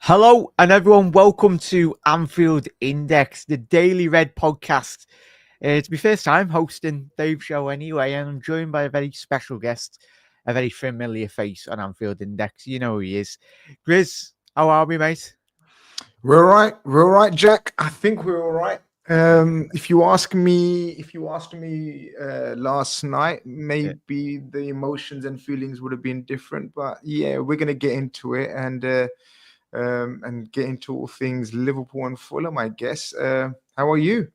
Hello and everyone, welcome to Anfield Index, the Daily Red podcast. It's my first time hosting Dave's show anyway, and I'm joined by a very special guest, a very familiar face on Anfield Index. You know who he is. Grizz, how are we, mate? We're all right, Jack. I think we're all right. If you asked me last night, maybe the emotions and feelings would have been different. But yeah, we're gonna get into it and get into all things Liverpool and Fulham, I guess. How are you?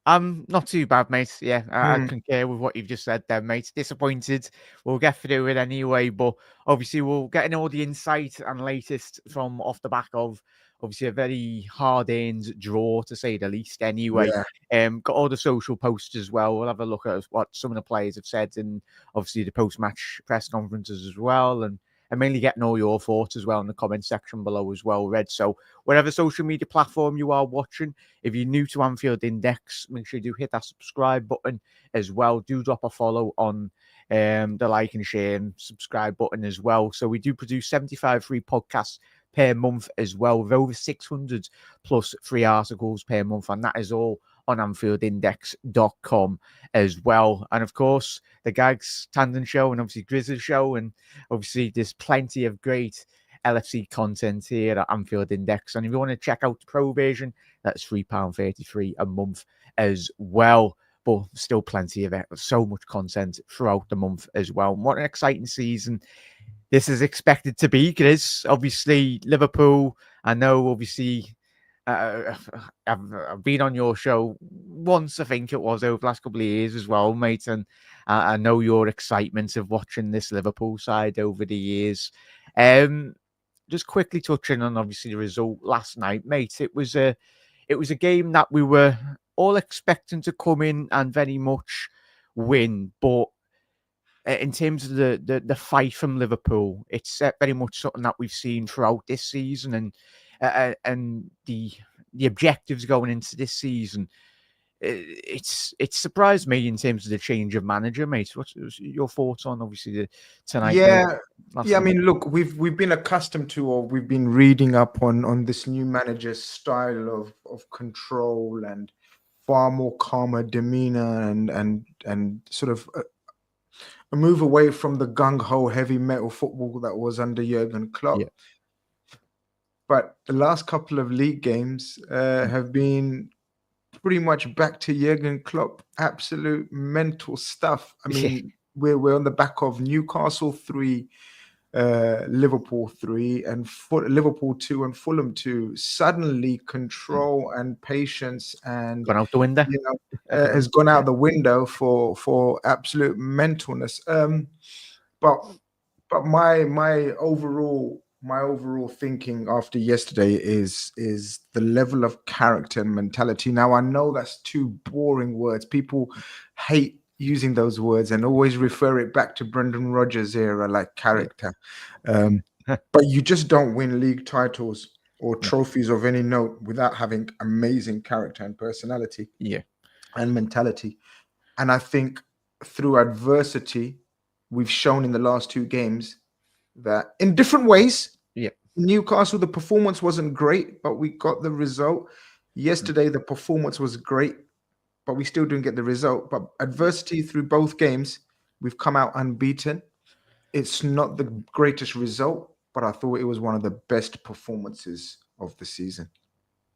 I'm not too bad, mate. Yeah, I concur with what you've just said there, mate. Disappointed. We'll get through it anyway, but obviously we'll get all the insight and latest from off the back of obviously a very hard-earned draw, to say the least, anyway. Got all the social posts as well. We'll have a look at what some of the players have said and obviously the post-match press conferences as well, and mainly getting all your thoughts as well in the comment section below as well, Red. So whatever social media platform you are watching, if you're new to Anfield Index, make sure you do hit that subscribe button as well. Do drop a follow on the like and share and subscribe button as well. So we do produce 75 free podcasts per month as well, with over 600 plus free articles per month, and that is all on AnfieldIndex.com as well. And of course, the Gags Tandem Show and obviously Grizz's show, and obviously there's plenty of great LFC content here at Anfield Index. And if you want to check out the pro version, that's £3.33 a month as well. But still plenty of it, so much content throughout the month as well. And what an exciting season this is expected to be, Grizz. Obviously, Liverpool, I know, obviously, I've been on your show once, I think it was, over the last couple of years as well, mate. And I know your excitement of watching this Liverpool side over the years. Just quickly touching on, obviously, the result last night, mate. It was a game that we were all expecting to come in and very much win, but in terms of the fight from Liverpool, it's very much something that we've seen throughout this season, and the objectives going into this season. It's surprised me in terms of the change of manager, mate. What's your thoughts on obviously tonight? Yeah, I mean, look, we've been accustomed to, or we've been reading up on this new manager's style of control and far more calmer demeanor and sort of a move away from the gung-ho heavy metal football that was under Jurgen Klopp. Yeah. But the last couple of league games have been pretty much back to Jurgen Klopp, absolute mental stuff. I mean, we're on the back of Newcastle 3, Liverpool 3, and Liverpool 2 and Fulham 2. Suddenly, control and patience and gone out the window. Has gone out the window for absolute mentalness. But my overall thinking after yesterday is the level of character and mentality. Now, I know that's two boring words. People hate using those words and always refer it back to Brendan Rodgers' era, like character. But you just don't win league titles or trophies of any note without having amazing character and personality and mentality. And I think through adversity, we've shown in the last two games that in different ways, Newcastle, the performance wasn't great, but we got the result. Yesterday, the performance was great, but we still didn't get the result. But adversity through both games, we've come out unbeaten. It's not the greatest result, but I thought it was one of the best performances of the season.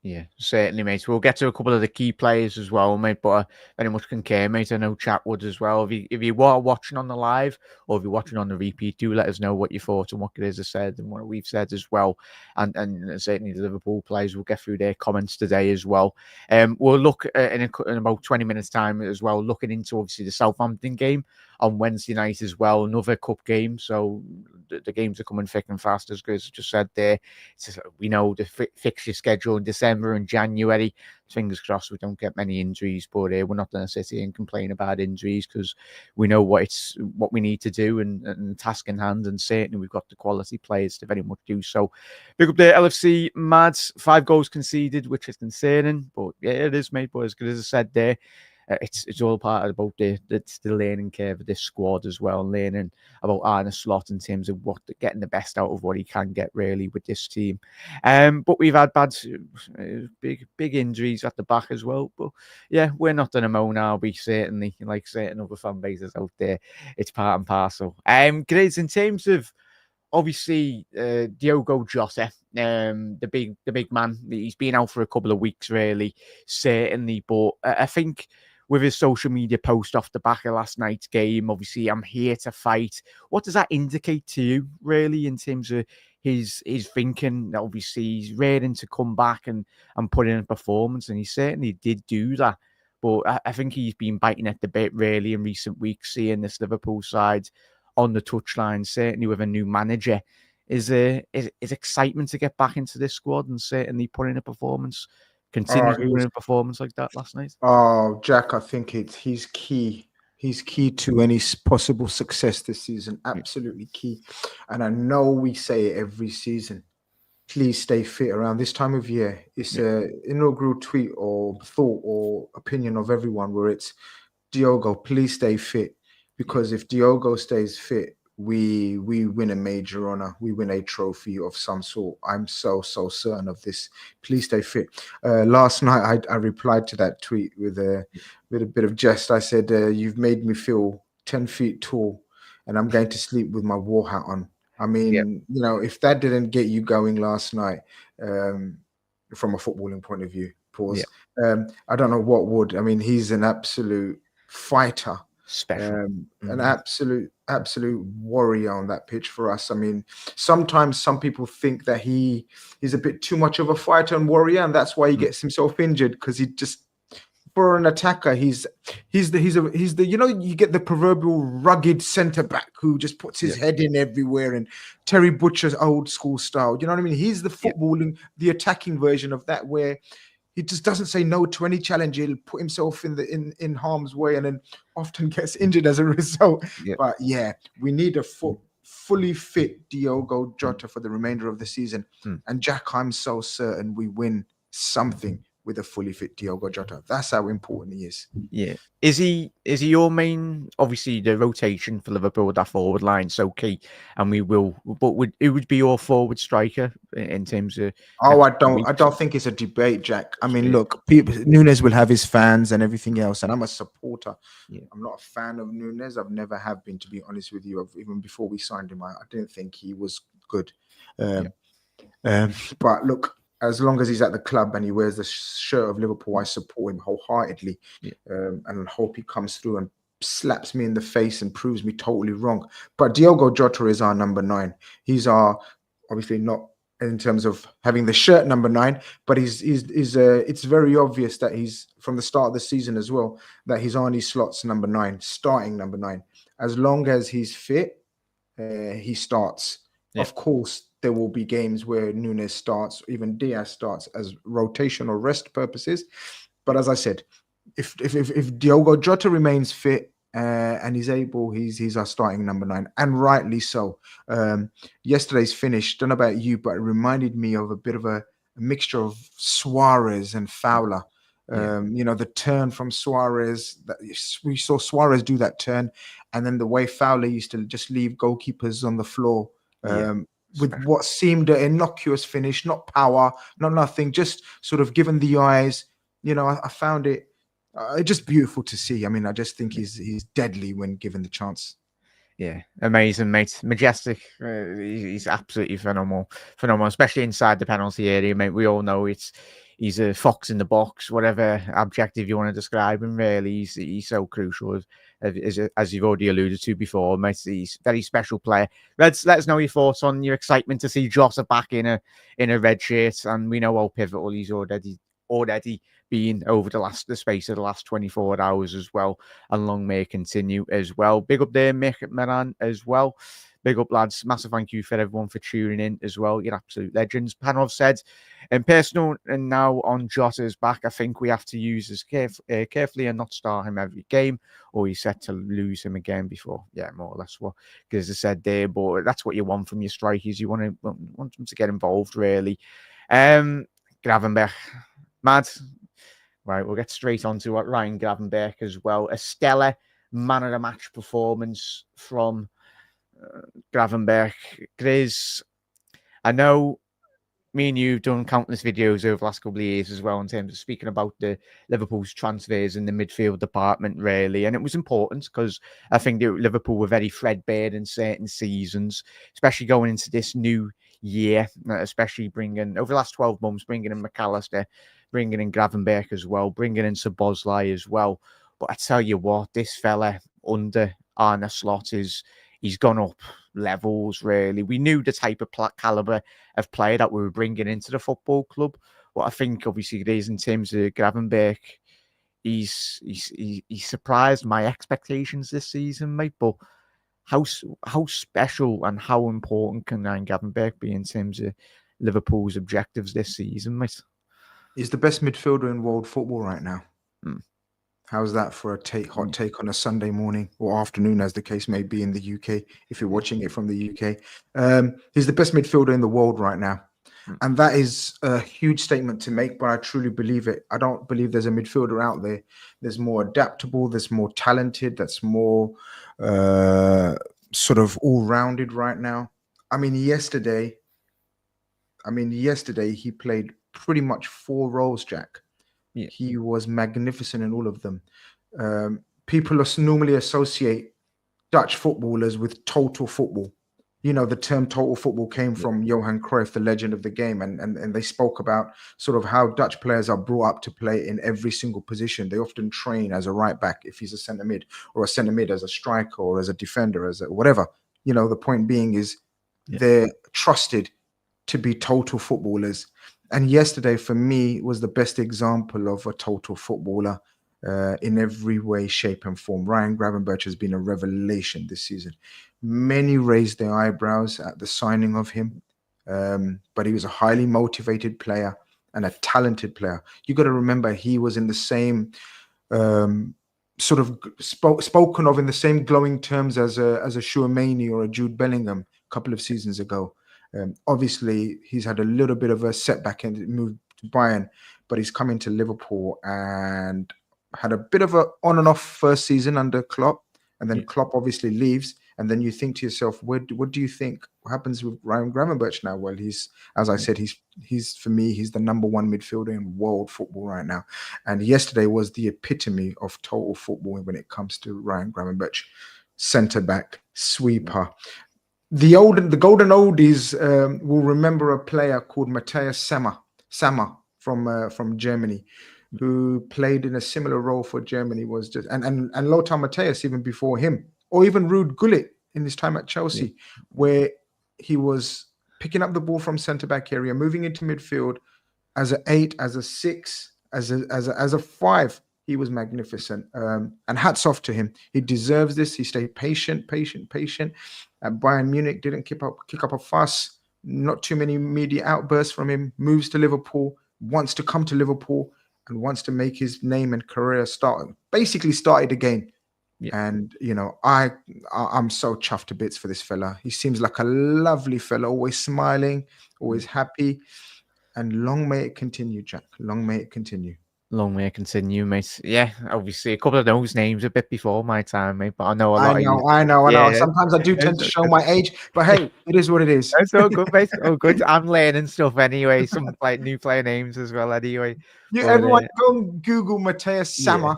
Yeah, certainly, mate. We'll get to a couple of the key players as well, mate, but I very much concur, mate. I know chat would as well. If you are watching on the live or if you're watching on the repeat, do let us know what you thought and what Grizz has said and what we've said as well. And certainly the Liverpool players will get through their comments today as well. We'll look in about 20 minutes' time as well, looking into obviously the Southampton game on Wednesday night as well, another cup game. So the games are coming thick and fast, as Grizz just said there. We know the fixture schedule in December and January. Fingers crossed we don't get many injuries, but we're not going to sit here and complain about injuries because we know what we need to do and task in hand, and certainly we've got the quality players to very much do so. Big up the LFC Mads, 5 goals conceded, which is concerning, but yeah, it is, mate. But as good as I said there, it's all part of about the learning curve of this squad as well, learning about Arne Slot in terms of getting the best out of what he can get really with this team. But we've had big injuries at the back as well. But yeah, we're not going to moan, are we? Certainly, like certain other fan bases out there, it's part and parcel. Grizz, in terms of obviously Diogo Jota, the big man, he's been out for a couple of weeks really, certainly. But I think with his social media post off the back of last night's game, obviously I'm here to fight. What does that indicate to you really in terms of his thinking? Obviously he's raring to come back and put in a performance, and he certainly did do that. But I think he's been biting at the bit really in recent weeks, seeing this Liverpool side on the touchline, certainly with a new manager. Is excitement to get back into this squad and certainly put in a performance, continue to put in a performance like that last night? Oh, Jack, I think he's key. He's key to any possible success this season. Absolutely key. And I know we say it every season. Please stay fit around this time of year. It's an inaugural tweet or thought or opinion of everyone where it's Diogo, please stay fit. Because if Diogo stays fit, we win a major honor. We win a trophy of some sort. I'm so certain of this. Please stay fit. Last night, I replied to that tweet with a bit of jest. I said, you've made me feel 10 feet tall and I'm going to sleep with my war hat on. I mean, if that didn't get you going last night, from a footballing point of view, I don't know what would. I mean, he's an absolute fighter. Special. An absolute warrior on that pitch for us. I mean, sometimes some people think that he is a bit too much of a fighter and warrior, and that's why he gets himself injured, because he just, for an attacker, he's the you get the proverbial rugged centre back who just puts his head in everywhere, and Terry Butcher's old school style. You know what I mean? He's the footballing, the attacking version of that, where he just doesn't say no to any challenge. He'll put himself in harm's way and then often gets injured as a result. But yeah, we need a fully fit Diogo Jota for the remainder of the season. And Jack, I'm so certain we win something with a fully fit Diogo Jota. That's how important he is. Yeah. Is he your main? Obviously, the rotation for Liverpool, that forward line, so key, and we will. But it would be your forward striker in terms of? Oh, I don't think it's a debate, Jack. I mean, look, Nunes will have his fans and everything else, and I'm a supporter. I'm not a fan of Nunes. I've never have been, to be honest with you. Even before we signed him, I didn't think he was good. But look, as long as he's at the club and he wears the shirt of Liverpool, I support him wholeheartedly, and hope he comes through and slaps me in the face and proves me totally wrong. But Diogo Jota is our number 9. He's our, obviously not in terms of having the shirt number 9, but it's very obvious that he's, from the start of the season as well, that he's Arne Slot's number 9, starting number 9. As long as he's fit, he starts. Of course, there will be games where Nunes starts, even Diaz starts as rotation or rest purposes. But as I said, if Diogo Jota remains fit and he's able, he's our starting number 9, and rightly so. Yesterday's finish, don't know about you, but it reminded me of a bit of a mixture of Suarez and Fowler. The turn from Suarez, we saw Suarez do that turn, and then the way Fowler used to just leave goalkeepers on the floor. With what seemed an innocuous finish, not power, not nothing, just sort of given the eyes. I found it just beautiful to see. I mean, I just think he's deadly when given the chance. Yeah, amazing, mate. Majestic. He's absolutely phenomenal, especially inside the penalty area, mate. We all know he's a fox in the box, whatever adjective you want to describe him. Really, he's so crucial, as you've already alluded to before, mate. He's a very special player. Let us know your thoughts on your excitement to see Jota back in a red shirt, and we know how pivotal he's already been over the space of the last 24 hours as well, and long may it continue as well. Big up there, Mick Moran as well. Big up, lads. Massive thank you for everyone for tuning in as well. You're absolute legends. Panel have said, in personal, and now on Jota's back, I think we have to use this carefully and not start him every game, or he's set to lose him again before. Yeah, more or less what Grizz said there, but that's what you want from your strikers. You want them to get involved, really. Gravenberch, mad. Right, we'll get straight on to what Ryan Gravenberch as well. A stellar man of the match performance from Gravenberch. Grizz, I know me and you've done countless videos over the last couple of years as well in terms of speaking about the Liverpool's transfers in the midfield department, really. And it was important because I think that Liverpool were very threadbare in certain seasons, especially going into this new year, especially bringing, over the last 12 months, bringing in McAllister, bringing in Gravenberch as well, bringing in Szoboszlai as well. But I tell you what, this fella under Arne Slot he's gone up levels, really. We knew the type of calibre of player that we were bringing into the football club. What I think, obviously, it is in terms of Gravenberch, he's surprised my expectations this season, mate. But how special and how important can Ryan Gravenberch be in terms of Liverpool's objectives this season, mate? He's the best midfielder in world football right now. Mm. How's that for a hot take on a Sunday morning or afternoon, as the case may be in the UK, if you're watching it from the UK? He's the best midfielder in the world right now. And that is a huge statement to make, but I truly believe it. I don't believe there's a midfielder out there that's more adaptable, that's more talented, that's more sort of all-rounded right now. I mean, yesterday he played pretty much 4 roles, Jack. Yeah. He was magnificent in all of them. People normally associate Dutch footballers with total football. You know, the term total football came from Johan Cruyff, the legend of the game. And they spoke about sort of how Dutch players are brought up to play in every single position. They often train as a right back if he's a centre mid, or a centre mid as a striker, or as a defender, as a whatever. You know, the point being is they're trusted to be total footballers. And yesterday, for me, was the best example of a total footballer in every way, shape, and form. Ryan Gravenberch has been a revelation this season. Many raised their eyebrows at the signing of him, but he was a highly motivated player and a talented player. You got to remember, he was in the same sort of spoken of in the same glowing terms as a Tchouameni or a Jude Bellingham a couple of seasons ago. Obviously, he's had a little bit of a setback and moved to Bayern, but he's come into Liverpool and had a bit of a on and off first season under Klopp, and then Klopp obviously leaves, and then you think to yourself, what do you think happens with Ryan Gravenberch now? Well, he's, as I said, he's for me, he's the number 1 midfielder in world football right now, and yesterday was the epitome of total football when it comes to Ryan Gravenberch, centre back, sweeper. The golden oldies will remember a player called Matthias Sammer from Germany, who played in a similar role for Germany. Was just and Lothar Matthäus even before him, or even Ruud Gullit in his time at Chelsea, where he was picking up the ball from centre back area, moving into midfield as an 8, as a 6, as a 5. He was magnificent, and hats off to him. He deserves this. He stayed patient. At Bayern Munich, didn't kick up a fuss. Not too many media outbursts from him. Moves to Liverpool, wants to come to Liverpool, and wants to make his name and career basically started again. Yeah. And you know, I'm so chuffed to bits for this fella. He seems like a lovely fella, always smiling, always happy, and long may it continue, Jack. Long may it continue. Long may it continue, mate. Yeah, obviously a couple of those names a bit before my time, mate. But I know a lot. I know. Sometimes I do tend to show my age, but hey, it is what it is. It's all good, mate. Oh, good. I'm learning stuff anyway. Some new player names as well, anyway. Everyone go and Google Matthias Sammer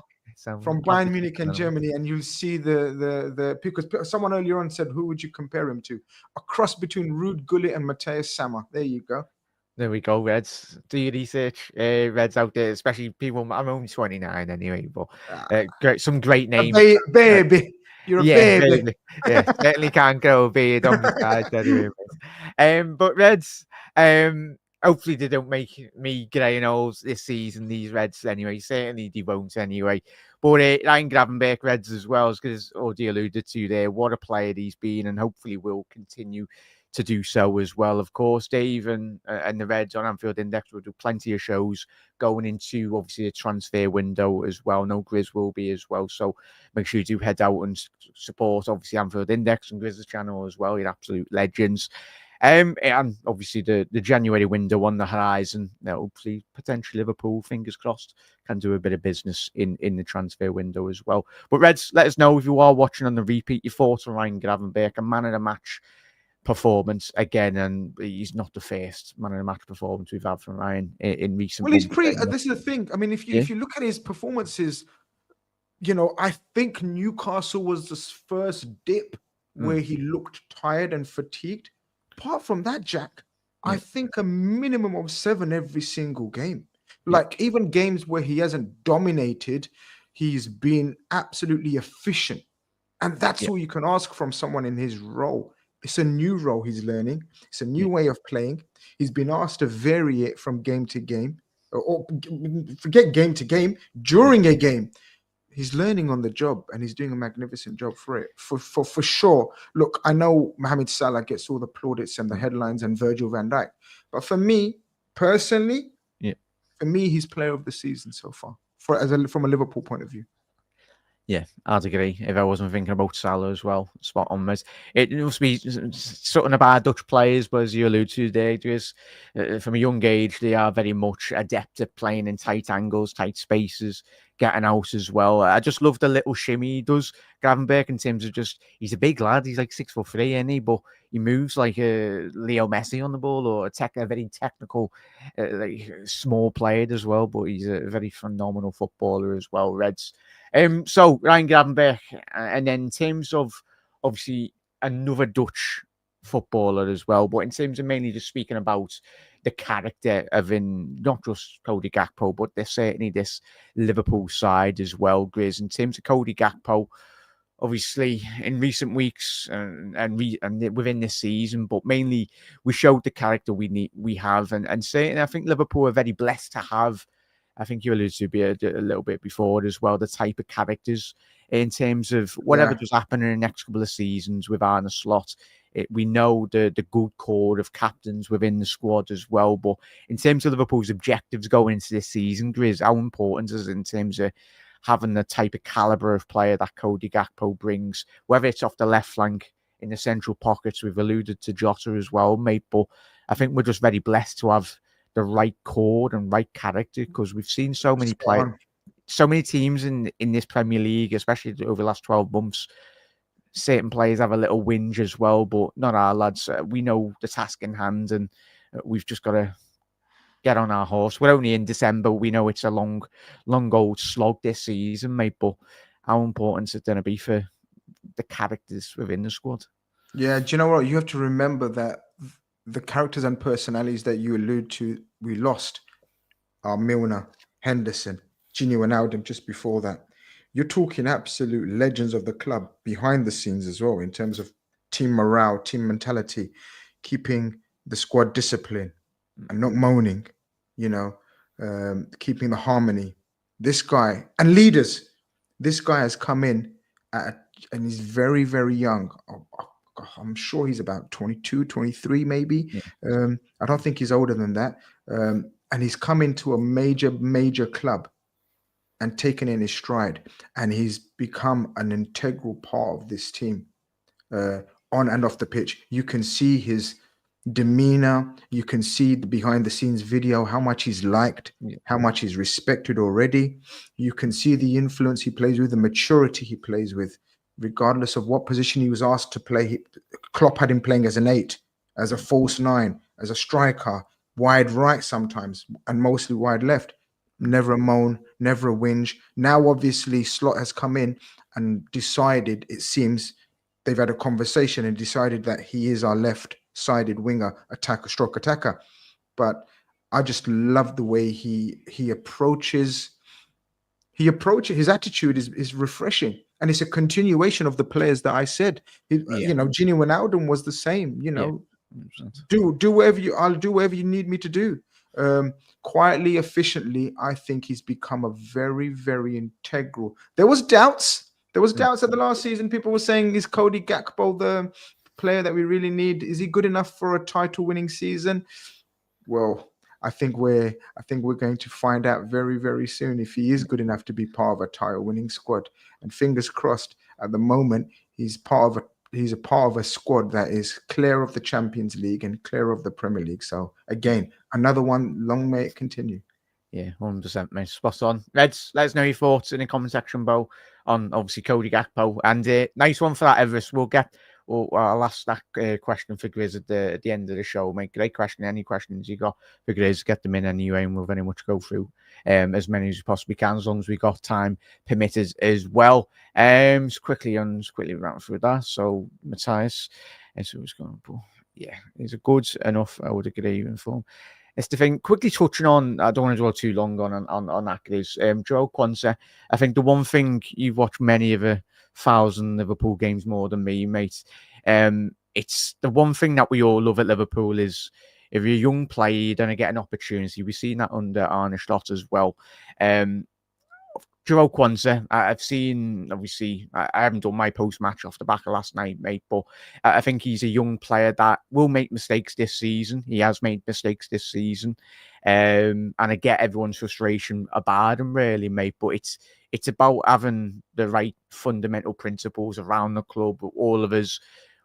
from Bayern Munich in Germany, and you'll see the because someone earlier on said, who would you compare him to? A cross between Ruud Gullit and Matthias Sammer. There you go. There we go, Reds. Do your research, Reds out there, especially people. I'm only 29 anyway, but some great names. Baby, you're a baby. Yeah, certainly can't grow a beard on the side anyway. But Reds, hopefully they don't make me grey and old this season. These Reds anyway, certainly they won't anyway. But Ryan Gravenberch, Reds as well, as Audie alluded to there. What a player he's been, and hopefully will continue to do so as well. Of course, Dave and the Reds on Anfield Index will do plenty of shows going into obviously the transfer window as well. No Grizz will be as well, so make sure you do head out and support obviously Anfield Index and Grizz's channel as well. You're absolute legends. And obviously the January window on the horizon. Hopefully, potentially Liverpool, fingers crossed, can do a bit of business in the transfer window as well. But Reds, let us know if you are watching on the repeat your thoughts on Ryan Gravenberch, a man of the match performance again, and he's not the first man of the match performance we've had from Ryan in recent. Well, he's this is the thing. I mean, if you look at his performances, I think Newcastle was the first dip where he looked tired and fatigued. Apart from that, Jack, I think a minimum of 7 every single game. Like even games where he hasn't dominated, he's been absolutely efficient. And that's all you can ask from someone in his role. It's a new role he's learning. It's a new way of playing. He's been asked to vary it from game to game, or forget game to game, during a game. He's learning on the job, and he's doing a magnificent job for it. For sure. Look, I know Mohamed Salah gets all the plaudits and the headlines, and Virgil van Dijk, but for me personally, he's player of the season so far. From a Liverpool point of view. Yeah, I'd agree. If I wasn't thinking about Salah as well, spot on, mate. It must be something about Dutch players, but as you allude to, from a young age, they are very much adept at playing in tight angles, tight spaces, getting out as well. I just love the little shimmy he does, Gravenberch, in terms of he's a big lad. He's like 6'3", isn't he? But he moves like a Leo Messi on the ball, or a very technical, small player as well. But he's a very phenomenal footballer as well, Reds. So Ryan Gravenberch, and then in terms of obviously another Dutch footballer as well, but in terms of mainly just speaking about the character of not just Cody Gakpo, but there's certainly this Liverpool side as well, Grizz. In terms of Cody Gakpo, obviously in recent weeks and within this season, but mainly we showed the character we have, and certainly I think Liverpool are very blessed to have. I think you alluded to a little bit before as well, the type of characters in terms of whatever does happen in the next couple of seasons with Arne Slot. We know the good core of captains within the squad as well. But in terms of Liverpool's objectives going into this season, Grizz, how important is it in terms of having the type of calibre of player that Cody Gakpo brings, whether it's off the left flank, in the central pockets? We've alluded to Jota as well, mate. But I think we're just very blessed to have the right chord and right character, because we've seen so many players, so many teams in this Premier League, especially over the last 12 months. Certain players have a little whinge as well, but not our lads. We know the task in hand, and we've just got to get on our horse. We're only in December. We know it's a long old slog this season, mate. But how important is it going to be for the characters within the squad? Yeah, do you know what? You have to remember that the characters and personalities that you allude to, we lost are Milner, Henderson, Gini Wijnaldum just before that. You're talking absolute legends of the club behind the scenes as well, in terms of team morale, team mentality, keeping the squad disciplined and not moaning, keeping the harmony. This guy, and leaders, this guy has come in and he's very, very young. I'm sure he's about 22, 23 maybe. Yeah. I don't think he's older than that. And he's come into a major club and taken in his stride. And he's become an integral part of this team on and off the pitch. You can see his demeanor. You can see the behind the scenes video, how much he's liked, how much he's respected already. You can see the influence he plays with, the maturity he plays with. Regardless of what position he was asked to play, Klopp had him playing as an 8, as a false 9, as a striker, wide right sometimes, and mostly wide left. Never a moan, never a whinge. Now, obviously, Slot has come in and decided, it seems, they've had a conversation and decided that he is our left-sided winger, stroke attacker. But I just love the way he approaches. His attitude is refreshing. And it's a continuation of the players that I said. Gini Wijnaldum was the same. I'll do whatever you need me to do. Quietly, efficiently, I think he's become a very, very integral. There was doubts at the last season. People were saying, is Cody Gakpo the player that we really need? Is he good enough for a title-winning season? Well, I think we're going to find out very, very soon if he is good enough to be part of a title-winning squad. And fingers crossed, at the moment, he's part of a he's a part of a squad that is clear of the Champions League and clear of the Premier League. So again, another one. Long may it continue. Yeah, 100%, mate. Spot on. Let us know your thoughts in the comment section below on obviously Cody Gakpo. And nice one for that, Everest. I'll ask that question for Grizz at the end of the show, mate. Great question. Any questions you got for Grizz, get them in anyway, and we'll very much go through as many as we possibly can, as long as we got time permitted as well. Just quickly run through that. So Matthias, so who's going to he's a good enough, I would agree, informed. It's the thing. Quickly touching on, I don't want to dwell too long on that. Is Joe Quansah. I think the one thing, you've watched many of 1,000 Liverpool games more than me, mate. It's the one thing that we all love at Liverpool is if you're a young player, you're going to get an opportunity. We've seen that under Arne Slot as well. Jarell Quansah, I've seen, obviously, I haven't done my post-match off the back of last night, mate, but I think he's a young player that will make mistakes this season. He has made mistakes this season. And I get everyone's frustration about him, really, mate, but it's about having the right fundamental principles around the club. All of us,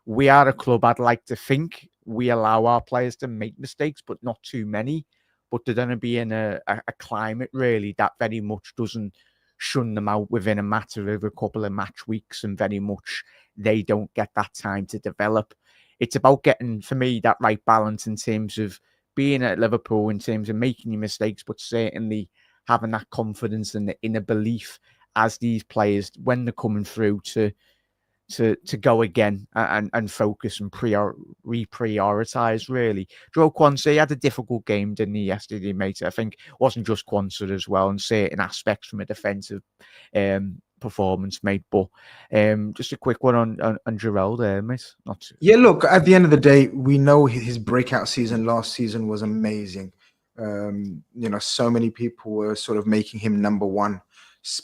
we are a club, I'd like to think we allow our players to make mistakes, but not too many. But they're going to be in a climate, really, that very much doesn't shun them out within a matter of a couple of match weeks, and very much they don't get that time to develop. It's about getting, for me, that right balance in terms of being at Liverpool, in terms of making your mistakes, but certainly having that confidence and the inner belief as these players, when they're coming through, to go again and focus and reprioritize, really. Joe Quansah, he had a difficult game, didn't he, yesterday, mate? I think it wasn't just Quansah as well, and certain aspects from a defensive performance, mate. But just a quick one on Jarell there, mate. Look, at the end of the day, we know his breakout season last season was amazing. So many people were sort of making him number one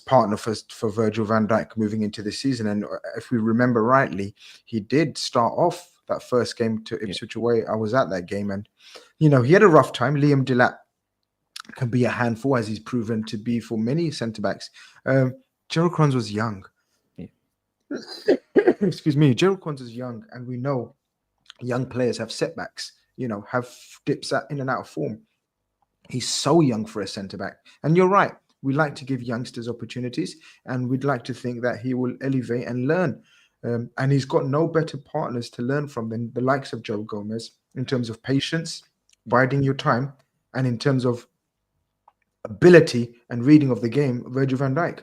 partner for Virgil van Dijk moving into the season. And if we remember rightly, he did start off that first game to Ipswich away. I was at that game, and he had a rough time. Liam Delap can be a handful, as he's proven to be for many centre-backs. Jarell Quansah was young. Excuse me. Jarell Quansah is young, and we know young players have setbacks, have dips in and out of form. He's so young for a centre-back. And you're right. We like to give youngsters opportunities, and we'd like to think that he will elevate and learn. And he's got no better partners to learn from than the likes of Joe Gomez in terms of patience, biding your time, and in terms of ability and reading of the game, Virgil van Dijk.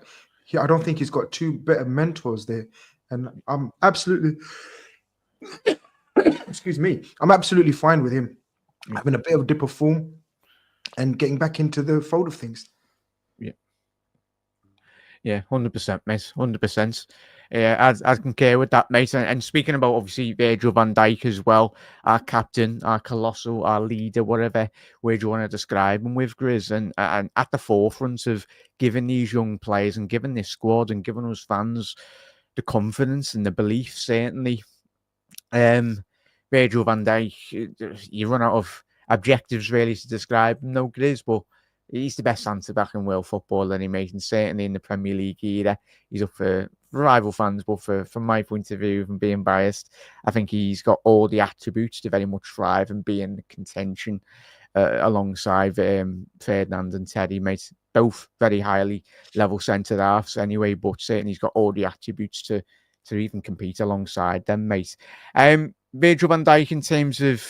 I don't think he's got two better mentors there. And I'm absolutely, I'm absolutely fine with him having a bit of a dip of form and getting back into the fold of things. Yeah, 100%, mate. 100%. Yeah, I concur with that, mate. And speaking about, obviously, Virgil van Dijk as well, our captain, our colossal, our leader, whatever way you want to describe him, with Grizz, and at the forefront of giving these young players and giving this squad and giving us fans the confidence and the belief, certainly. Virgil van Dijk, you run out of adjectives really to describe him, no, Grizz, but he's the best centre-back in world football, and and certainly in the Premier League either. He's up for rival fans, but from my point of view, and being biased, I think he's got all the attributes to very much thrive and be in the contention alongside Ferdinand and Teddy, mate. Both very highly level centre-halves anyway, but certainly he's got all the attributes to even compete alongside them, mate. Virgil van Dijk, in terms of,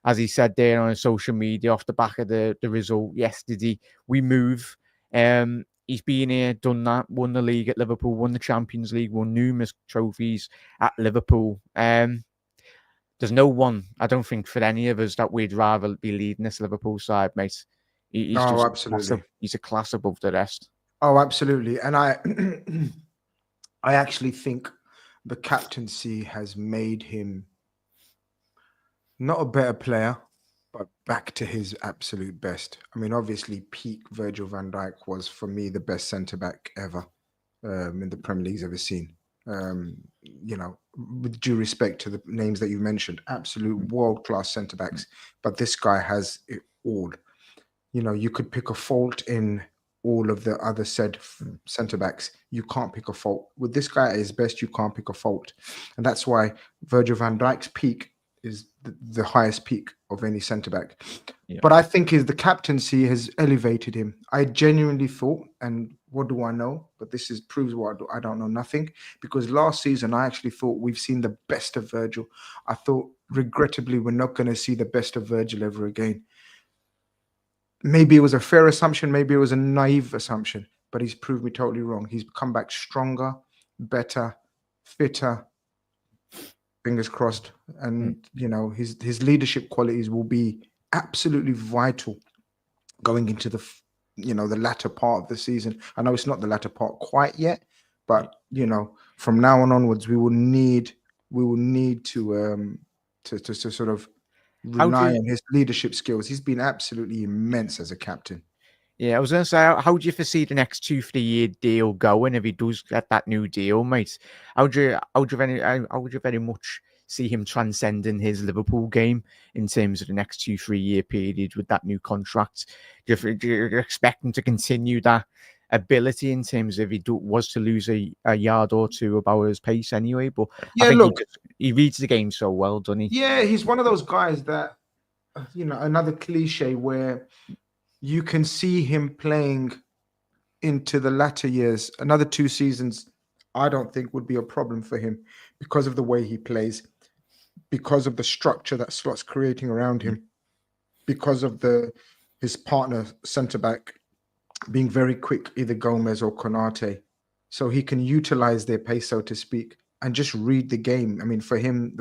as he said there on social media off the back of the result yesterday, we move. He's been here, done that, won the league at Liverpool, won the Champions League, won numerous trophies at Liverpool. There's no one, I don't think, for any of us that we'd rather be leading this Liverpool side, mate. Absolutely. He's a class above the rest. Oh, absolutely. And I actually think the captaincy has made him not a better player, but back to his absolute best. I mean, obviously, peak Virgil van Dijk was, for me, the best centre-back ever in the Premier League's ever seen. With due respect to the names that you mentioned, absolute world-class centre-backs. But this guy has it all. You could pick a fault in all of the other said centre backs. You can't pick a fault. With this guy at his best, you can't pick a fault. And that's why Virgil van Dijk's peak is the highest peak of any centre back. Yeah. But I think the captaincy has elevated him. I genuinely thought, and what do I know? But this proves what I don't know nothing. Because last season, I actually thought we've seen the best of Virgil. I thought, regrettably, we're not going to see the best of Virgil ever again. Maybe it was a fair assumption. Maybe it was a naive assumption. But he's proved me totally wrong. He's come back stronger, better, fitter. Fingers crossed. And, his leadership qualities will be absolutely vital going into the latter part of the season. I know it's not the latter part quite yet, but, from now onwards, we will need to sort of rely on his leadership skills. He's been absolutely immense as a captain. Yeah, I was going to say, how do you foresee the next 2-3 year deal going if he does get that new deal, mate? How would you very much see him transcending his Liverpool game in terms of the next 2-3 year period with that new contract? Do you expect him to continue that ability in terms of if he was to lose a yard or two about his pace anyway? But yeah, I think he reads the game so well, doesn't he? Yeah, he's one of those guys that, another cliche where you can see him playing into the latter years. Another 2 seasons, I don't think would be a problem for him because of the way he plays, because of the structure that Slot's creating around him, because of his partner centre-back being very quick, either Gomez or Konate. So he can utilize their pace, so to speak, and just read the game. I mean, for him,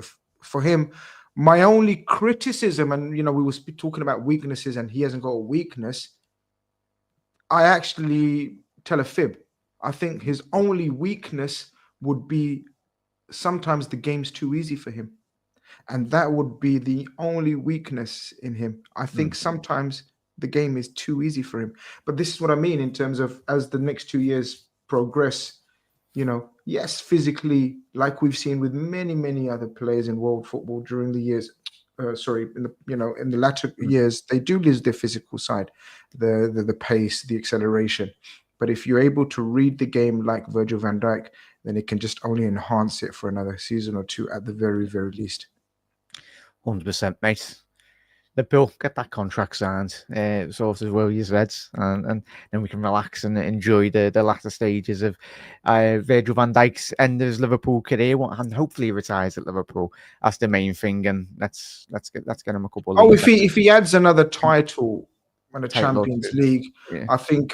my only criticism, and we were talking about weaknesses, and he hasn't got a weakness. I actually tell a fib. I think his only weakness would be sometimes the game's too easy for him, and that would be the only weakness in him. I think sometimes the game is too easy for him. But this is what I mean in terms of as the next 2 years progress. Yes, physically, like we've seen with many, many other players in world football during the years. In the latter years, they do lose their physical side, the pace, the acceleration. But if you're able to read the game like Virgil van Dijk, then it can just only enhance it for another season or two at the very, very least. 100%, mate. Liverpool get that contract signed, sort of well you said, and then we can relax and enjoy the latter stages of Virgil van Dijk's end of his Liverpool career, and hopefully he retires at Liverpool. That's the main thing, and let's get him a couple of leagues. If he adds another title in the Champions League, yeah. I think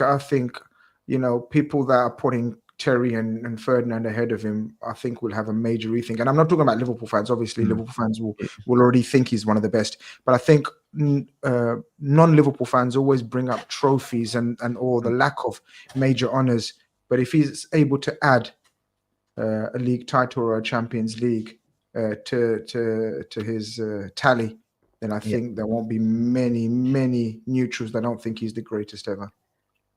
people that are putting Terry and Ferdinand ahead of him, I think will have a major rethink. And I'm not talking about Liverpool fans. Obviously, Liverpool fans will already think he's one of the best. But I think non-Liverpool fans always bring up trophies and or the lack of major honours. But if he's able to add a league title or a Champions League to his tally, then I think there won't be many neutrals that don't think he's the greatest ever.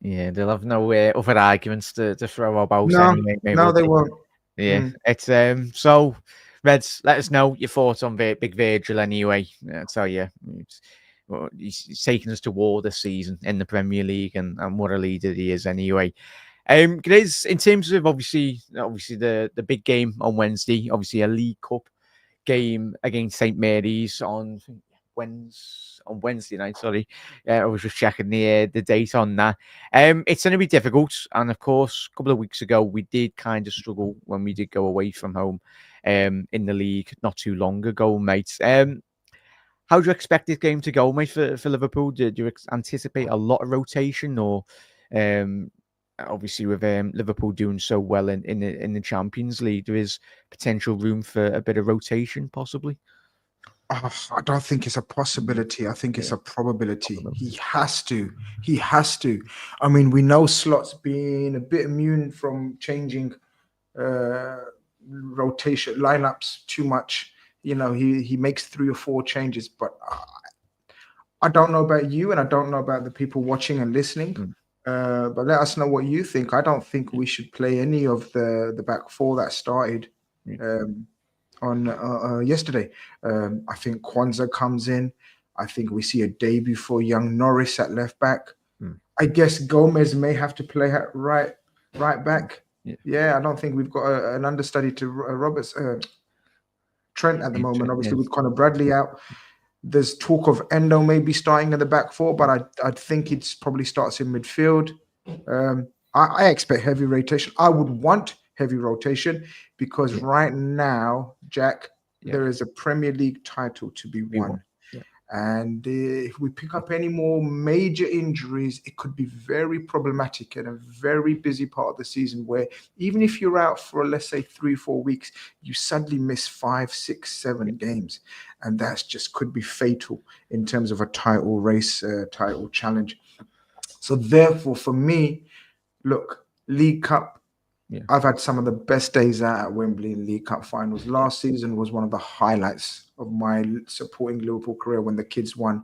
Yeah, they'll have no other arguments to throw about anyway. No, they won't. Yeah, it's so Reds, let us know your thoughts on Big Virgil anyway. I tell you, he's taken us to war this season in the Premier League, and what a leader he is anyway. Grizz, in terms of obviously the big game on Wednesday, obviously a League Cup game against St Mary's on Wednesday night. Sorry, I was just checking the date on that. It's going to be difficult, and of course, a couple of weeks ago we did kind of struggle when we did go away from home in the league not too long ago, mate. How do you expect this game to go, mate, for Liverpool? Do you anticipate a lot of rotation, or obviously with Liverpool doing so well in the Champions League, there is potential room for a bit of rotation, possibly? I don't think it's a possibility. I think it's a probability. He has to. I mean, we know Slot's been a bit immune from changing rotation lineups too much. He makes 3 or 4 changes, but I don't know about you, and I don't know about the people watching and listening. But let us know what you think. I don't think we should play any of the back 4 that started on yesterday. I think Quansah comes in. I think we see a debut for young Norris at left back. I guess Gomez may have to play at right back. Yeah, I don't think we've got an understudy to Trent at the moment. Obviously, with Conor Bradley out, there's talk of Endo maybe starting in the back four, but I think it probably starts in midfield. I expect heavy rotation. I would want heavy rotation because right now, Jack, there is a Premier League title to be won. And if we pick up any more major injuries, it could be very problematic in a very busy part of the season where even if you're out for, let's say, 3-4 weeks, you suddenly miss 5, 6, 7 games. And that's just could be fatal in terms of a title race, title challenge. So therefore, for me, look, League Cup, I've had some of the best days out at Wembley in League Cup finals. Last season was one of the highlights of my supporting Liverpool career when the kids won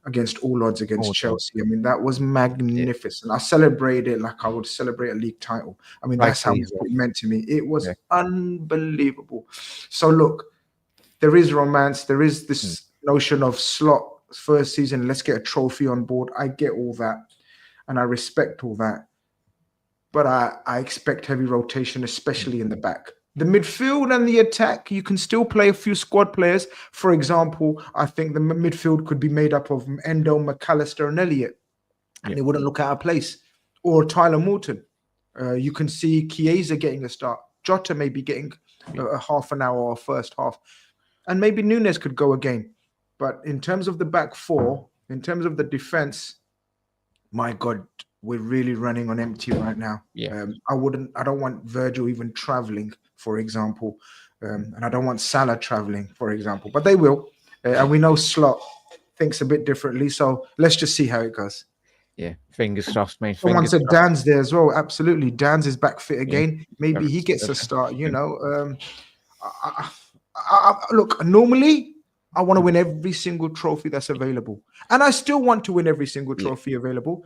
against all odds against Chelsea. I mean, that was magnificent. I celebrated it like I would celebrate a league title. I mean, that's how much it meant to me. It was unbelievable. So look, there is romance. There is this notion of Slot first season. Let's get a trophy on board. I get all that. And I respect all that. But I expect heavy rotation, especially in the back. The midfield and the attack, you can still play a few squad players. For example, I think the midfield could be made up of Endo, McAllister, and Elliott. And it wouldn't look out of place. Or Tyler Morton. You can see Chiesa getting a start. Jota maybe getting a half an hour or first half. And maybe Nunes could go again. But in terms of the back four, in terms of the defense, my God, we're really running on empty right now. I don't want Virgil even traveling, for example. And I don't want Salah traveling, for example. But they will. And we know Slot thinks a bit differently. So let's just see how it goes. Yeah, fingers crossed, mate. Someone said Dan's there as well. Absolutely. Dan's is back fit again. Maybe he gets a start, you know. Look, normally I want to win every single trophy that's available. And I still want to win every single trophy available.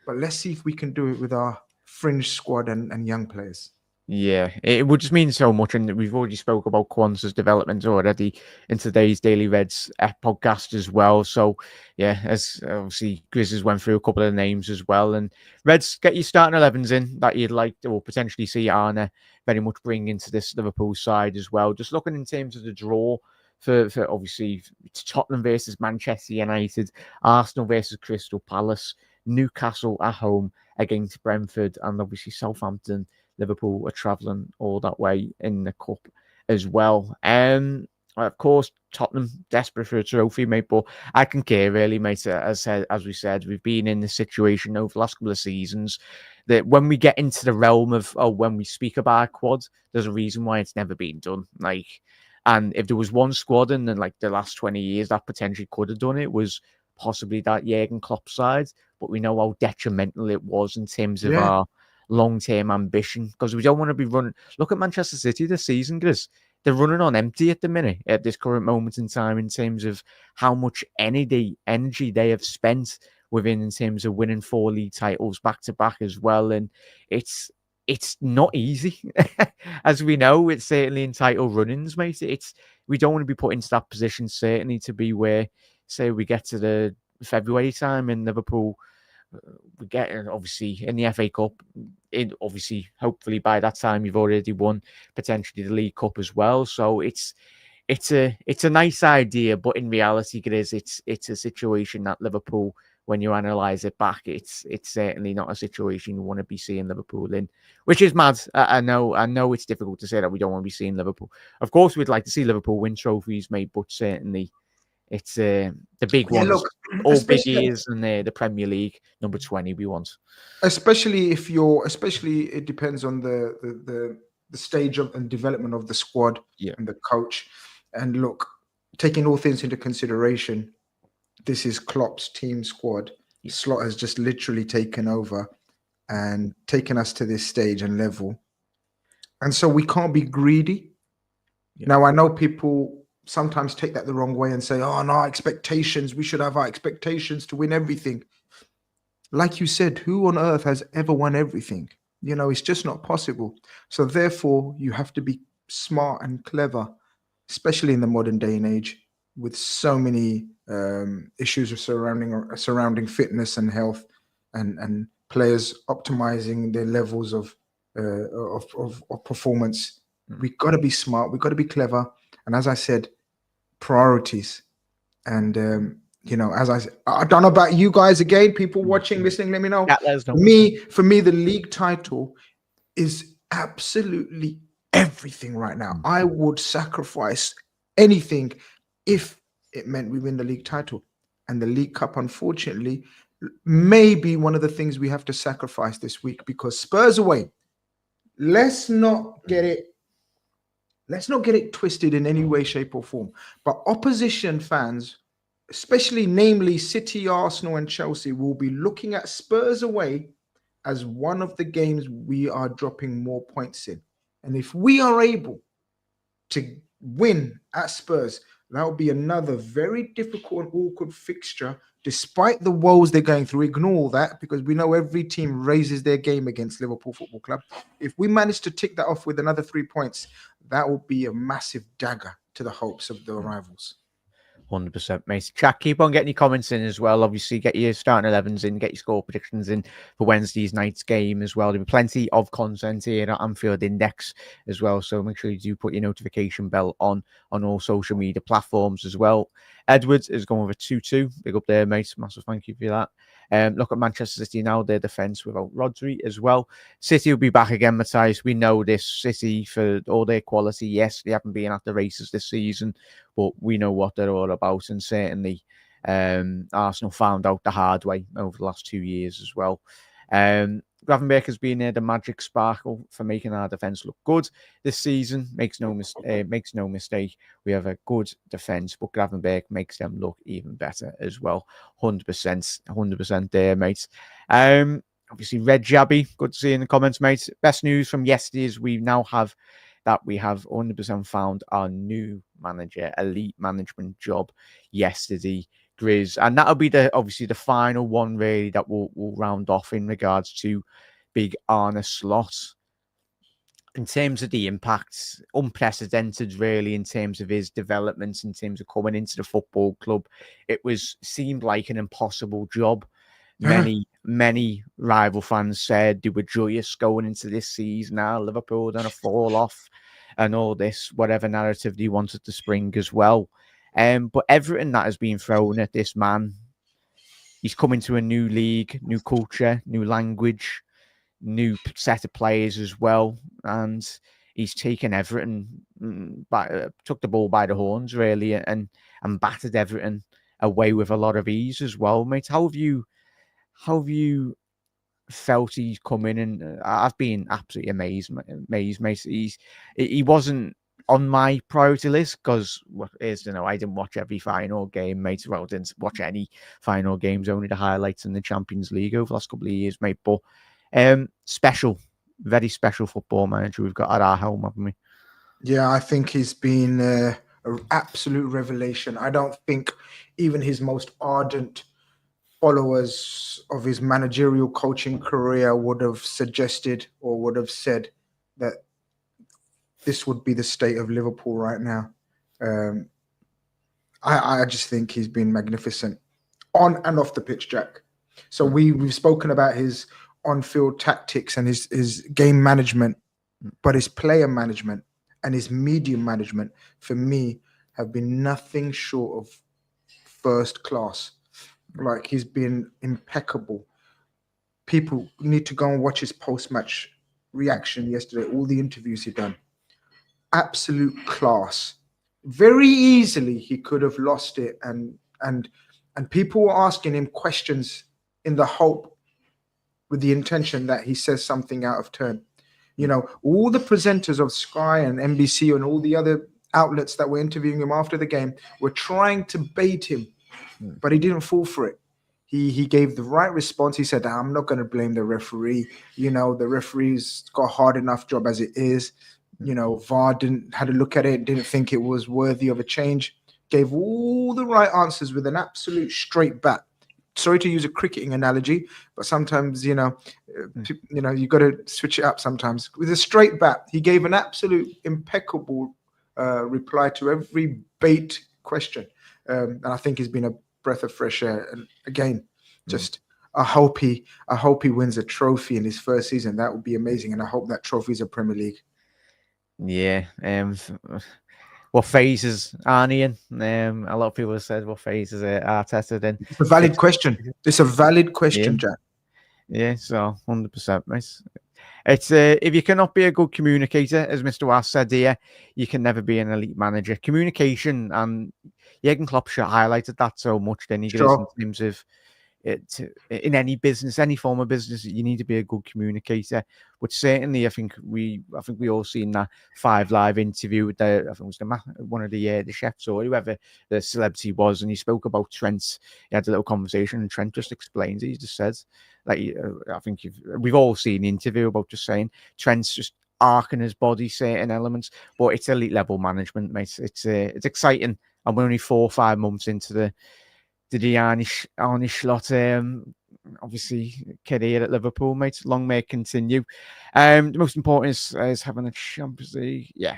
But let's see if we can do it with our fringe squad and young players. Yeah, it would just mean so much. And we've already spoke about Quansah's development already in today's Daily Reds podcast as well. So, yeah, as obviously Grizz has went through a couple of names as well. And Reds, get your starting 11s in that you'd like to or potentially see Arne very much bring into this Liverpool side as well. Just looking in terms of the draw for obviously Tottenham versus Manchester United, Arsenal versus Crystal Palace, Newcastle at home against Brentford, and obviously Southampton. Liverpool are travelling all that way in the cup as well. Of course, Tottenham desperate for a trophy, mate. But I can care really, mate. As we said, we've been in this situation over the last couple of seasons that when we get into the realm of when we speak about quad, there's a reason why it's never been done. And if there was one squad in the last 20 years that potentially could have done it, was possibly that Jurgen Klopp side. But we know how detrimental it was in terms of our long-term ambition, because we don't want to be running. Look at Manchester City this season, Grizz. They're running on empty at the minute, at this current moment in time, in terms of how much energy they have spent in terms of winning 4 league titles back to back as well. And it's not easy, as we know. It's certainly in title runnings, mate. We don't want to be put into that position, certainly, to be where, say, we get to the February time in Liverpool. We get obviously in the FA Cup. Obviously, hopefully by that time you've already won potentially the League Cup as well. So it's a nice idea, but in reality, it's a situation that Liverpool, when you analyse it back, it's certainly not a situation you want to be seeing Liverpool in, which is mad. I know it's difficult to say that we don't want to be seeing Liverpool. Of course, we'd like to see Liverpool win trophies, mate, but certainly. It's the big ones, look, all big ears, and the Premier League number 20 we want. Especially it depends on the stage of and development of the squad and the coach. And look, taking all things into consideration, this is Klopp's team squad. Slot has just literally taken over and taken us to this stage and level. And so we can't be greedy. Now, I know people sometimes take that the wrong way and say, oh, no, expectations. We should have our expectations to win everything. Like you said, who on earth has ever won everything? You know, it's just not possible. So therefore, you have to be smart and clever, especially in the modern day and age, with so many issues surrounding fitness and health. and players optimizing their levels of performance. We got to be smart. We got to be clever. And as I said, priorities. And as I don't know about you guys. Again, people watching, listening, let me know. Yeah, let us know. For me, the league title is absolutely everything right now. I would sacrifice anything if it meant we win the league title. And the League Cup, unfortunately, may be one of the things we have to sacrifice this week, because Spurs away. Let's not get it twisted in any way, shape, or form. But opposition fans, especially namely City, Arsenal, and Chelsea, will be looking at Spurs away as one of the games we are dropping more points in. And if we are able to win at Spurs, that will be another very difficult and awkward fixture, despite the woes they're going through. Ignore all that, because we know every team raises their game against Liverpool Football Club. If we manage to tick that off with another 3 points, that will be a massive dagger to the hopes of the rivals. 100%, mate. Chat, keep on getting your comments in as well. Obviously, get your starting 11s in, get your score predictions in for Wednesday's night's game as well. There'll be plenty of content here at Anfield Index as well. So make sure you do put your notification bell on all social media platforms as well. Edwards is going with a 2-2. Big up there, mate. Massive thank you for that. Look at Manchester City now, their defence without Rodri as well. City will be back again, Matthias. We know this. City, for all their quality, yes, they haven't been at the races this season, but we know what they're all about. And certainly Arsenal found out the hard way over the last 2 years as well. Gravenberch has been the magic sparkle for making our defence look good this season. Makes no mistake. We have a good defence, but Gravenberch makes them look even better as well. 100% there, mate. Obviously, Red Jabby, good to see you in the comments, mate. Best news from yesterday is we have 100% found our new manager, elite management job yesterday. Grizz, and that'll be obviously the final one really that we'll round off in regards to big Arne Slot. In terms of the impacts, unprecedented really in terms of his development, in terms of coming into the football club. It seemed like an impossible job. Many rival fans said they were joyous going into this season. Now Liverpool are going to fall off and all this, whatever narrative they wanted to spring as well. But everything that has been thrown at this man, he's coming to a new league, new culture, new language, new set of players as well. And he's taken everything, took the ball by the horns, really, and battered everything away with a lot of ease as well, mate. How have you felt he's come in? And I've been absolutely amazed, mate. He wasn't on my priority list because I didn't watch every final game, mate. Well, I didn't watch any final games, only the highlights in the Champions League over the last couple of years, mate. But very special football manager we've got at our helm, haven't we? Yeah, I think he's been an absolute revelation. I don't think even his most ardent followers of his managerial coaching career would have suggested or would have said that this would be the state of Liverpool right now. I just think he's been magnificent on and off the pitch, Jack. So we've spoken about his on-field tactics and his game management, but his player management and his medium management, for me, have been nothing short of first class. Like, he's been impeccable. People need to go and watch his post-match reaction yesterday, all the interviews he'd done. Absolute class. Very easily he could have lost it, and people were asking him questions in the hope, with the intention that he says something out of turn. You know, all the presenters of Sky and NBC and all the other outlets that were interviewing him after the game were trying to bait him, but he didn't fall for it. He gave the right response. He said, I'm not going to blame the referee. You know, the referee's got a hard enough job as it is. You know, VAR had a look at it, didn't think it was worthy of a change. Gave all the right answers with an absolute straight bat. Sorry to use a cricketing analogy, but sometimes, you got to switch it up sometimes. With a straight bat, he gave an absolute impeccable reply to every bait question. And I think he's been a breath of fresh air. And again, just I hope he wins a trophy in his first season. That would be amazing, and I hope that trophy is a Premier League. Yeah. What phases Arne in? A lot of people have said what phases Arteta in. It's a valid question. It's a valid question, Jack. Yeah, so 100%, mate. It's if you cannot be a good communicator, as Mr. Was said here, you can never be an elite manager. Communication, and Jurgen Klopp highlighted that so much, then he does, in terms of it in any business, any form of business, you need to be a good communicator. But certainly, I think we all seen that 5 Live interview with I think it was one of the chefs or whoever the celebrity was, and he spoke about Trent. He had a little conversation, and Trent just explains it. He just says, like, I think we've all seen the interview about just saying Trent's just arcing his body certain elements, but it's elite level management, mate. It's exciting, and we're only 4 or 5 months into the Arne Slot, obviously, career at Liverpool, mate. Long may it continue. The most important is having a Champions League. Yeah.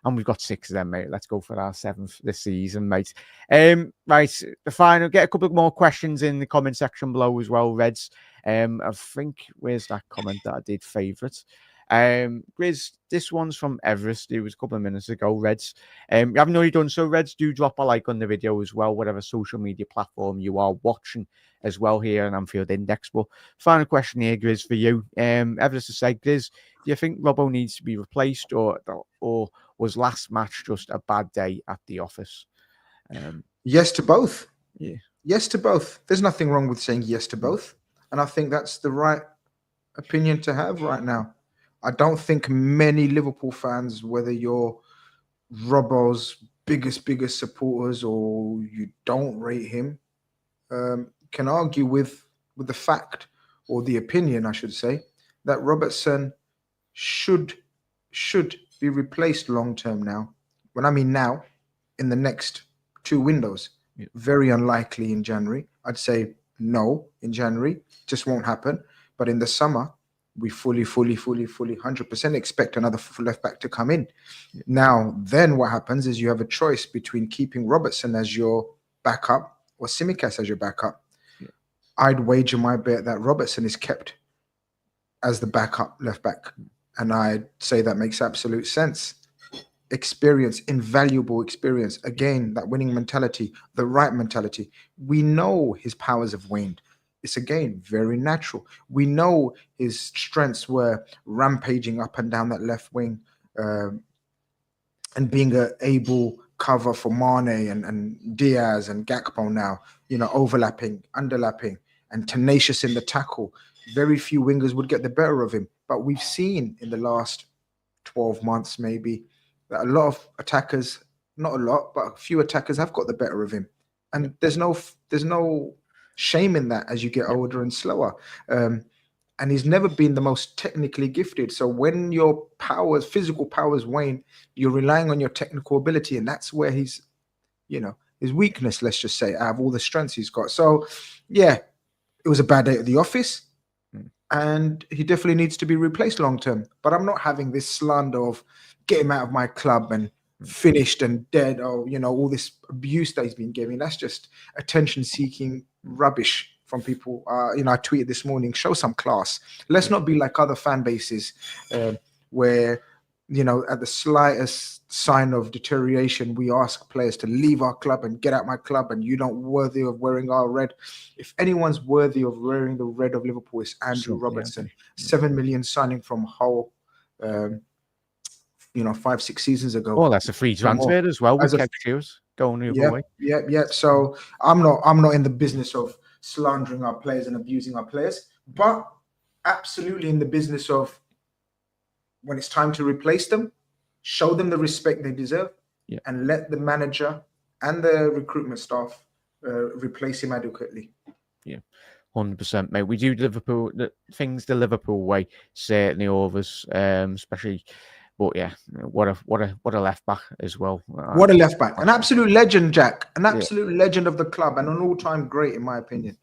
And we've got 6 of them, mate. Let's go for our 7th this season, mate. Right, the final. Get a couple more questions in the comment section below as well, Reds. I think, where's that comment that I did favourite? Grizz, this one's from Everest. It was a couple of minutes ago, Reds. You haven't already done so, Reds. Do drop a like on the video as well, whatever social media platform you are watching as well here on Anfield Index. But final question here, Grizz, for you. Everest has said, Grizz, do you think Robbo needs to be replaced, or was last match just a bad day at the office? Yes to both. Yeah. Yes to both. There's nothing wrong with saying yes to both. And I think that's the right opinion to have right now. I don't think many Liverpool fans, whether you're Robbo's biggest supporters or you don't rate him, can argue with the fact, or the opinion, I should say, that Robertson should be replaced long term now. When I mean now, in the next 2 windows. Yeah. Very unlikely in January. I'd say no in January. Just won't happen. But in the summer, we fully 100% expect another left back to come in. Yeah. Now, then what happens is you have a choice between keeping Robertson as your backup or Tsimikas as your backup. Yeah. I'd wager my bet that Robertson is kept as the backup left back. And I'd say that makes absolute sense. Experience, invaluable experience. Again, that winning mentality, the right mentality. We know his powers have waned. It's, again, very natural. We know his strengths were rampaging up and down that left wing, and being an able cover for Mane and Diaz and Gakpo now, overlapping, underlapping, and tenacious in the tackle. Very few wingers would get the better of him. But we've seen in the last 12 months maybe that a lot of attackers, not a lot, but a few attackers have got the better of him. And there's no shame in that as you get older and slower. And he's never been the most technically gifted. So when your powers, physical powers wane, you're relying on your technical ability. And that's where his weakness, let's just say, out of all the strengths he's got. So, yeah, it was a bad day at the office. And he definitely needs to be replaced long term. But I'm not having this slander of get him out of my club and finished and dead, or all this abuse that he's been giving. That's just attention-seeking rubbish from people. I tweeted this morning, show some class. Let's not be like other fan bases where, at the slightest sign of deterioration, we ask players to leave our club and get out my club, and you don't worthy of wearing our red. If anyone's worthy of wearing the red of Liverpool, it's Andrew Robertson. 7 million signing from Hull, 5-6 seasons ago. Oh, that's a free transfer as well with Kev Shoes going the other way. Yeah. So I'm not in the business of slandering our players and abusing our players, but absolutely in the business of when it's time to replace them, show them the respect they deserve, and let the manager and the recruitment staff replace him adequately. Yeah, 100%, mate. We do things the Liverpool way, certainly over us, especially. But yeah, what a left back as well. What a left back, an absolute legend, Jack, an absolute legend of the club, and an all-time great in my opinion.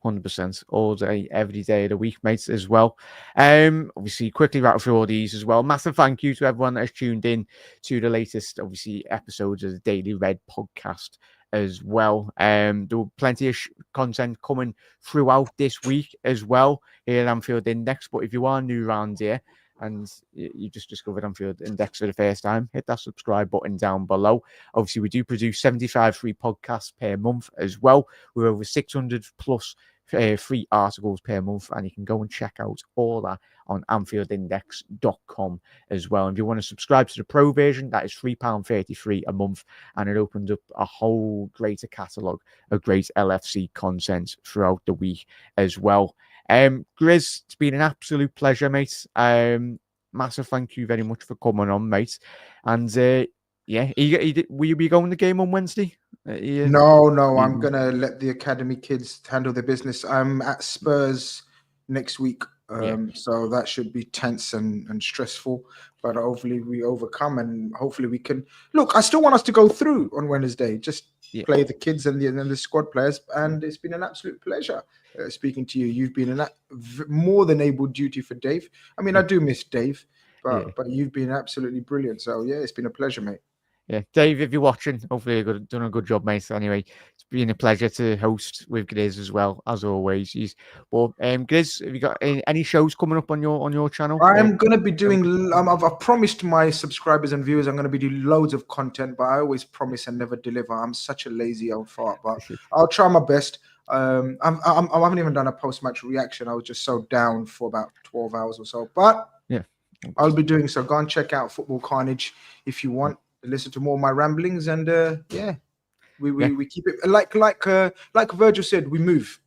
100%, all day, every day of the week, mates, as well. Obviously, quickly rattle through all these as well. Massive thank you to everyone that has tuned in to the latest, obviously, episodes of the Daily Red podcast. as well. There will plenty of content coming throughout this week as well here at Anfield Index. But if you are new around here and you just discovered Anfield Index for the first time, hit that subscribe button down below. Obviously, we do produce 75 free podcasts per month as well. We're over 600 plus free articles per month, and you can go and check out all that on AnfieldIndex.com as well. And if you want to subscribe to the pro version, that is £3.33 a month, and it opens up a whole greater catalogue of great LFC content throughout the week as well. Grizz, it's been an absolute pleasure, mate. Massive thank you very much for coming on, mate. And will you be going to the game on Wednesday? No, I'm gonna let the academy kids handle their business. I'm at Spurs next week, so that should be tense and stressful. But hopefully we overcome, and hopefully we can. Look, I still want us to go through on Wednesday. Just play the kids and the squad players, and it's been an absolute pleasure speaking to you. You've been more than able duty for Dave. I mean, I do miss Dave, but you've been absolutely brilliant. So it's been a pleasure, mate. Yeah, Dave, if you're watching, hopefully you've done a good job, mate. Anyway, it's been a pleasure to host with Grizz as well, as always. Grizz, have you got any shows coming up on your channel? I'm going to be doing, I've promised my subscribers and viewers I'm going to be doing loads of content, but I always promise and never deliver. I'm such a lazy old fart, but I'll try my best. I haven't even done a post-match reaction. I was just so down for about 12 hours or so, but I'll be doing so. Go and check out Football Carnage if you want. Listen to more of my ramblings, and we keep it like Virgil said, we move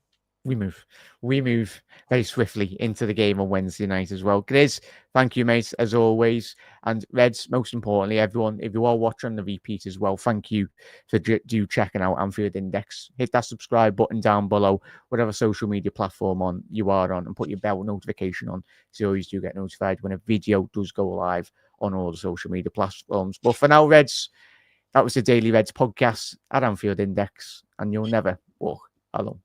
very swiftly into the game on Wednesday night as well. Grizz, thank you, mate, as always. And Reds, most importantly, everyone, if you are watching the repeat as well, thank you for checking out Anfield Index. Hit that subscribe button down below, whatever social media platform you are on, and put your bell notification on so you always do get notified when a video does go live on all the social media platforms. But for now, Reds, that was the Daily Reds podcast at Anfield Index, and you'll never walk alone.